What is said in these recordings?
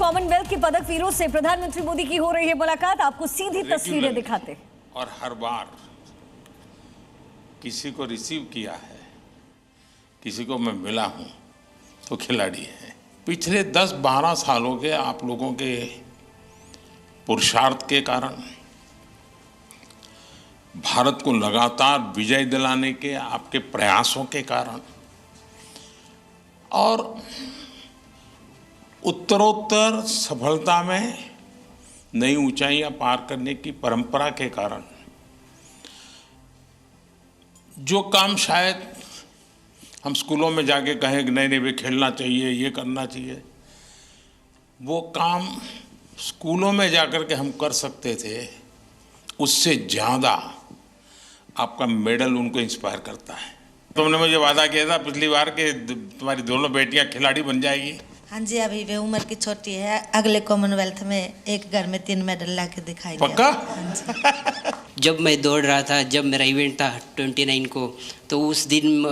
Commonwealth के पदक वीरों से प्रधानमंत्री मोदी की हो रही है मुलाकात। आपको सीधी तस्वीरें दिखाते और हर बार किसी को रिसीव किया है, किसी को मैं मिला हूं तो खिलाड़ी है। पिछले 10-12 सालों के आप लोगों के पुरुषार्थ के कारण, भारत को लगातार विजय दिलाने के आपके प्रयासों के कारण और उत्तरोत्तर सफलता में नई ऊंचाइयां पार करने की परंपरा के कारण जो काम शायद हम स्कूलों में जाके कहें कि नहीं वे खेलना चाहिए, ये करना चाहिए, वो काम स्कूलों में जाकर के हम कर सकते थे, उससे ज़्यादा आपका मेडल उनको इंस्पायर करता है। तुमने मुझे वादा किया था पिछली बार कि तुम्हारी दोनों बेटियां खिलाड़ी बन जाएगी। हाँ जी, अभी वे उम्र की छोटी है, अगले कॉमनवेल्थ में एक घर में 3 मेडल ला के दिखाई पक्का? जब मैं दौड़ रहा था, जब मेरा इवेंट था 29 को, तो उस दिन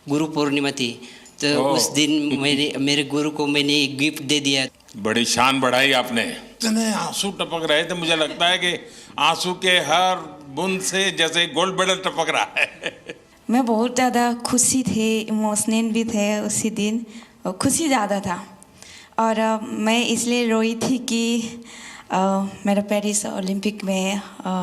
गुरु पूर्णिमा थी, तो उस दिन मेरे गुरु को मैंने एक गिफ्ट दे दिया। बड़ी शान बढ़ाई आपने। इतने आंसू टपक रहे थे, मुझे लगता है कि आंसू के हर बूंद से जैसे गोल्ड मेडल टपक रहा है। मैं बहुत ज़्यादा खुशी थी, इमोशनल भी थे उसी दिन, खुशी ज़्यादा था। और मैं इसलिए रोई थी कि मेरा पेरिस ओलंपिक में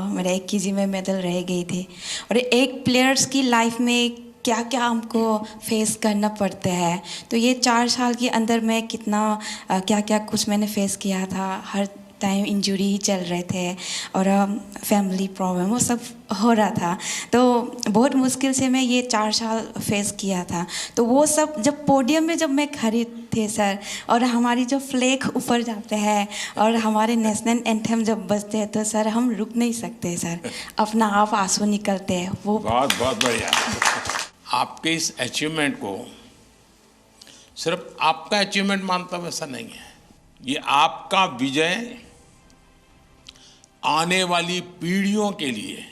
मेरा 1 केजी में मेडल रह गई थी। और एक प्लेयर्स की लाइफ में क्या क्या हमको फेस करना पड़ता है, तो ये 4 साल के अंदर मैं कितना क्या क्या कुछ मैंने फेस किया था। हर टाइम इंजरी ही चल रहे थे और फैमिली प्रॉब्लम वो सब हो रहा था, तो बहुत मुश्किल से मैं ये 4 साल फेस किया था। तो वो सब जब पोडियम में जब मैं खड़ी थे सर, और हमारी जो फ्लैग ऊपर जाते हैं और हमारे नेशनल एंथम जब बजते हैं, तो सर हम रुक नहीं सकते सर, अपना आप आंसू निकलते हैं। वो बहुत बहुत बढ़िया। आपके इस अचीवमेंट को सिर्फ आपका अचीवमेंट मानता हूं, ऐसा नहीं है। ये आपका विजय आने वाली पीढ़ियों के लिए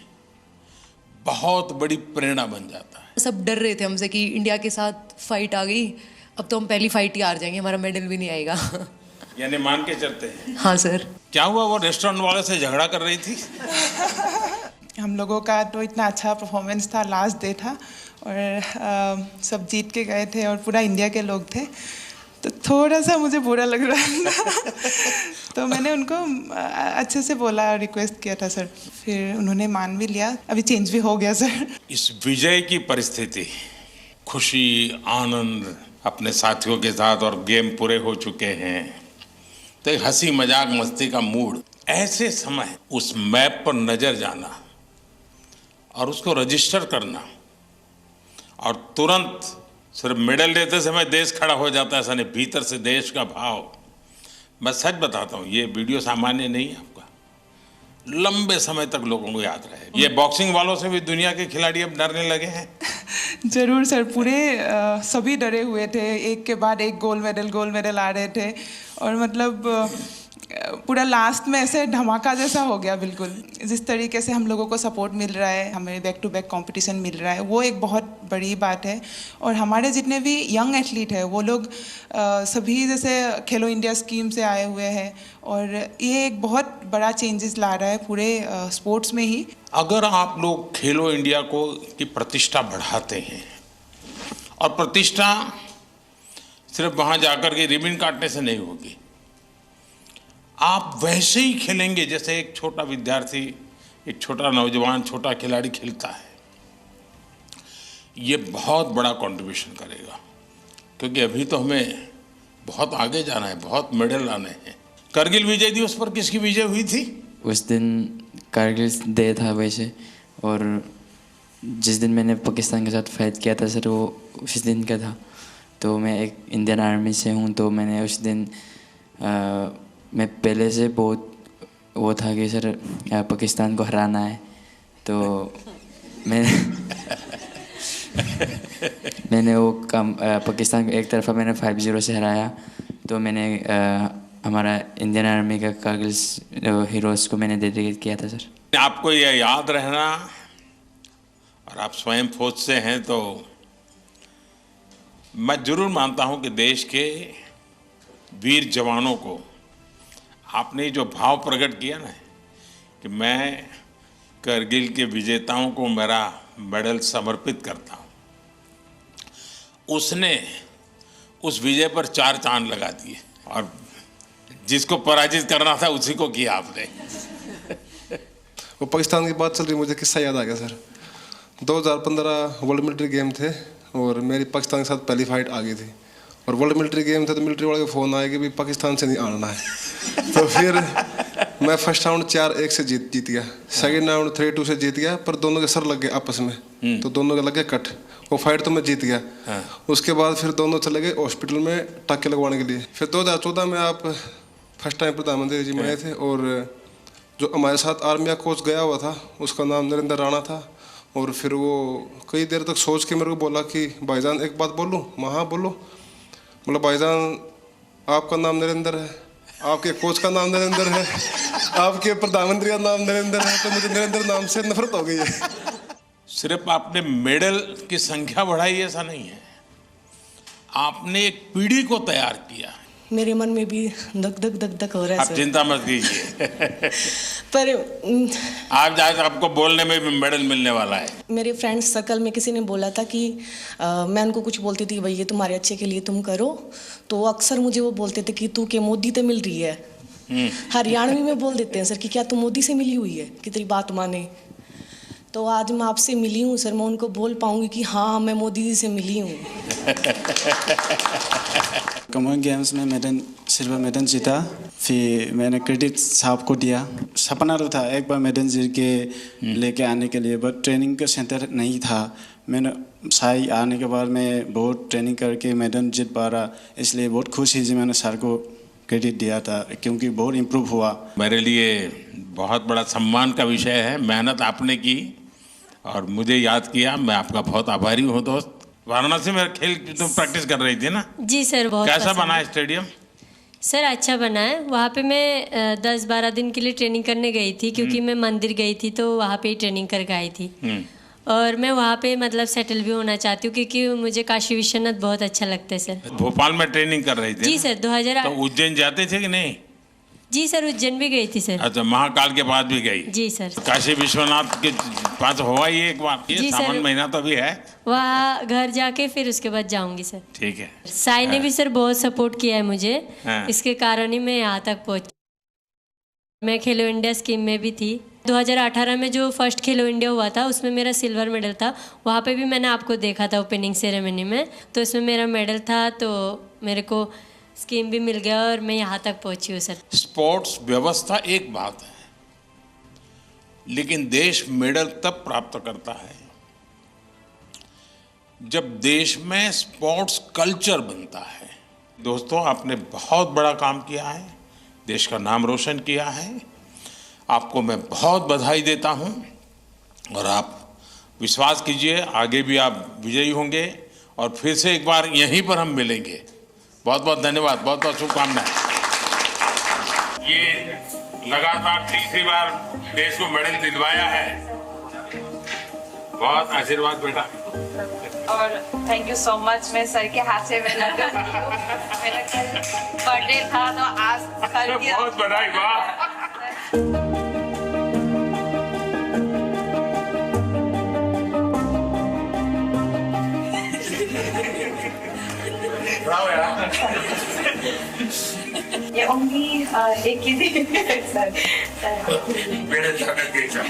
बहुत बड़ी प्रेरणा बन जाता है। सब डर रहे थे हमसे कि इंडिया के साथ फाइट आ गई, अब तो हम पहली फाइट ही हार जाएंगे, हमारा मेडल भी नहीं आएगा। यानी मान के चलते हैं। हाँ सर। क्या हुआ, वो रेस्टोरेंट वाले से झगड़ा कर रही थी? हम लोगों का तो इतना अच्छा परफॉर्मेंस था, लास्ट डे था और सब जीत के गए थे और पूरा इंडिया के लोग थे, तो थोड़ा सा मुझे बुरा लग रहा था। तो मैंने उनको अच्छे से बोला, रिक्वेस्ट किया था सर, फिर उन्होंने मान भी लिया, अभी चेंज भी हो गया सर। इस विजय की परिस्थिति, खुशी, आनंद अपने साथियों के साथ और गेम पूरे हो चुके हैं, तो एक हंसी मजाक मस्ती का मूड, ऐसे समय उस मैप पर नजर जाना और उसको रजिस्टर करना और तुरंत सिर्फ मेडल लेते समय देश खड़ा हो जाता है, ऐसा नहीं, भीतर से देश का भाव। मैं सच बताता हूँ, ये वीडियो सामान्य नहीं है, आपका लंबे समय तक लोगों को याद रहे। ये बॉक्सिंग वालों से भी दुनिया के खिलाड़ी अब डरने लगे हैं। जरूर सर, पूरे सभी डरे हुए थे, एक के बाद एक गोल्ड मेडल आ रहे थे और मतलब पूरा लास्ट में ऐसे धमाका जैसा हो गया बिल्कुल। जिस तरीके से हम लोगों को सपोर्ट मिल रहा है, हमें बैक टू बैक कंपटीशन मिल रहा है, वो एक बहुत बड़ी बात है। और हमारे जितने भी यंग एथलीट हैं वो लोग सभी जैसे खेलो इंडिया स्कीम से आए हुए हैं और ये एक बहुत बड़ा चेंजेस ला रहा है पूरे स्पोर्ट्स में ही। अगर आप लोग खेलो इंडिया को की प्रतिष्ठा बढ़ाते हैं, और प्रतिष्ठा सिर्फ वहाँ जाकर के रिबन काटने से नहीं होगी, आप वैसे ही खेलेंगे जैसे एक छोटा विद्यार्थी, एक छोटा नौजवान, छोटा खिलाड़ी खेलता है, ये बहुत बड़ा कंट्रीब्यूशन करेगा। क्योंकि अभी तो हमें बहुत आगे जाना है, बहुत मेडल लाने हैं। करगिल विजय दिवस पर किसकी विजय हुई थी? उस दिन कारगिल डे था वैसे, और जिस दिन मैंने पाकिस्तान के साथ फाइट किया था सर, वो उस दिन का था। तो मैं एक इंडियन आर्मी से हूँ, तो मैंने उस दिन मैं पहले से बहुत वो था कि सर पाकिस्तान को हराना है, तो मैंने वो काम पाकिस्तान को एक तरफा मैंने 5-0 से हराया। तो मैंने हमारा इंडियन आर्मी का कारगिल हीरोज़ को मैंने डेडिकेट किया था सर। आपको यह याद रहना, और आप स्वयं फौज से हैं, तो मैं जरूर मानता हूं कि देश के वीर जवानों को आपने जो भाव प्रकट किया ना कि मैं करगिल के विजेताओं को मेरा मेडल समर्पित करता हूँ, उसने उस विजय पर 4 चांद लगा दिए और जिसको पराजित करना था उसी को किया आपने। वो पाकिस्तान की बात चल रही, मुझे किस्सा याद आ गया सर। 2015 वर्ल्ड मिलिट्री गेम थे और मेरी पाकिस्तान के साथ पहली फाइट आ गई थी और वर्ल्ड मिलिट्री गेम थे तो मिलिट्री वाले का फ़ोन आया कि भाई पाकिस्तान से नहीं आना है। तो फिर मैं फर्स्ट राउंड 4-1 से जीत गया, सेकंड राउंड 3-2 से जीत गया, पर दोनों के सर लग गए आपस में, तो दोनों के लग गए कट। वो फाइट तो मैं जीत गया। उसके बाद फिर दोनों चले गए हॉस्पिटल में टाँके लगवाने के लिए। फिर 2014 में आप फर्स्ट टाइम प्रधानमंत्री जी बने थे और जो हमारे साथ आर्मी का कोच गया हुआ था उसका नाम नरेंद्र राणा था। और फिर वो कई देर तक सोच के मेरे को बोला कि भाईजान एक बात बोलूँ? मैं हाँ बोलो। मतलब भाईजान आपका नाम नरेंद्र है, आपके कोच का नाम नरेंद्र है, आपके प्रधानमंत्री का नाम नरेंद्र है, तो मुझे नरेंद्र नाम से नफरत हो गई है। सिर्फ आपने मेडल की संख्या बढ़ाई ऐसा नहीं है, आपने एक पीढ़ी को तैयार किया। मेरे मन में भी धक धक हो रहा है आप चिंता मत कीजिए। पर आप जाकर आपको बोलने में भी मेडल मिलने वाला है। मेरे फ्रेंड सर्कल में किसी ने बोला था कि मैं उनको कुछ बोलती थी भाई ये तुम्हारे अच्छे के लिए तुम करो, तो अक्सर मुझे वो बोलते थे कि तू के मोदी से मिल रही है। हरियाणवी में बोल देते हैं सर कि क्या तू मोदी से मिली हुई है कि तेरी बात माने। तो आज मैं आपसे मिली हूँ सर, मैं उनको बोल पाऊंगी कि हाँ मैं मोदी जी से मिली हूँ। कॉमन गेम्स में मेडल, सिल्वर मेडल जीता, फिर मैंने क्रेडिट साहब को दिया। सपना तो था एक बार मेडल जीत के लेके आने के लिए, बट ट्रेनिंग का सेंटर नहीं था। मैंने साई आने के बाद मैं बहुत ट्रेनिंग करके मेडल जीत पा रहा, इसलिए बहुत खुश ही मैंने सर को क्रेडिट दिया था क्योंकि बहुत इम्प्रूव हुआ। मेरे लिए बहुत बड़ा सम्मान का विषय है। मेहनत आपने की और मुझे याद किया, मैं आपका बहुत आभारी हूँ दोस्त। वाराणसी में खेल तुम प्रैक्टिस कर रही थी ना? जी सर, बहुत कैसा बना है स्टेडियम? सर अच्छा बना है। वहाँ पे मैं 10-12 दिन के लिए ट्रेनिंग करने गई थी क्योंकि मैं मंदिर गई थी तो वहाँ पे ही ट्रेनिंग करके आई थी। और मैं वहाँ पे मतलब सेटल भी होना चाहती हूँ क्योंकि मुझे काशी विश्वनाथ बहुत अच्छा लगता है सर। भोपाल में ट्रेनिंग कर रही थी? जी सर, 2008। तो उज्जैन जाते थे कि नहीं? जी सर, उज्जैन भी गई थी सर। अच्छा, महाकाल के बाद भी गई? जी सर। काशी विश्वनाथ के पास हुआ ही एक बार, ये सावन महीना तो भी है। वहाँ घर जाके फिर उसके बाद जाऊंगी सर। ठीक है। साई ने भी सर बहुत सपोर्ट किया है मुझे, इसके कारण ही मैं यहाँ तक पहुँची। मैं खेलो इंडिया स्कीम में भी थी। 2018 में जो फर्स्ट खेलो इंडिया हुआ था उसमें मेरा सिल्वर मेडल था। वहाँ पे भी मैंने आपको देखा था ओपनिंग सेरेमनी में, तो इसमें मेरा मेडल था, तो मेरे को स्कीम भी मिल गया और मैं यहाँ तक पहुँची हूँ सर। स्पोर्ट्स व्यवस्था एक बात है, लेकिन देश मेडल तब प्राप्त करता है जब देश में स्पोर्ट्स कल्चर बनता है। दोस्तों, आपने बहुत बड़ा काम किया है, देश का नाम रोशन किया है। आपको मैं बहुत बधाई देता हूं और आप विश्वास कीजिए आगे भी आप विजयी होंगे और फिर से एक बार यहीं पर हम मिलेंगे। बहुत बहुत धन्यवाद, बहुत बहुत शुभकामनाएं। ये लगातार तीसरी बार देश को मेडल दिलवाया है। बहुत आशीर्वाद बेटा। और थैंक यू सो मच। मैं सर के हाथ से मेरा कल बर्थडे था तो आज कर दिया। बहुत बधाई। वाह, ब्रावो यार। ये ओनली एक ही थी सर। मेरे स्वागत के जो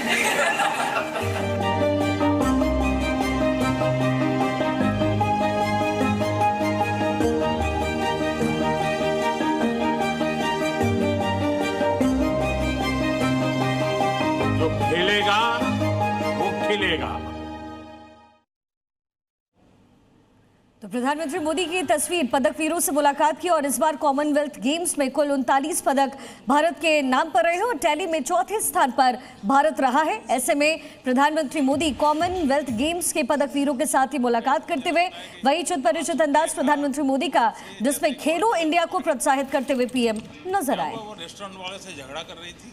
खेलेगा वो खिलेगा। तो प्रधानमंत्री मोदी की तस्वीर पदक वीरों से मुलाकात की और इस बार कॉमनवेल्थ गेम्स में कुल 39 पदक भारत के नाम पर रहे हैं और टैली में चौथे स्थान पर भारत रहा है। ऐसे में प्रधानमंत्री मोदी कॉमनवेल्थ गेम्स के पदक वीरों के साथ ही मुलाकात करते हुए वही चित परिचित अंदाज प्रधानमंत्री मोदी का, जिसमें खेलो इंडिया को प्रोत्साहित करते हुए पीएम नजर आए। वो रेस्टोरेंट वाले से झगड़ा कर रही थी।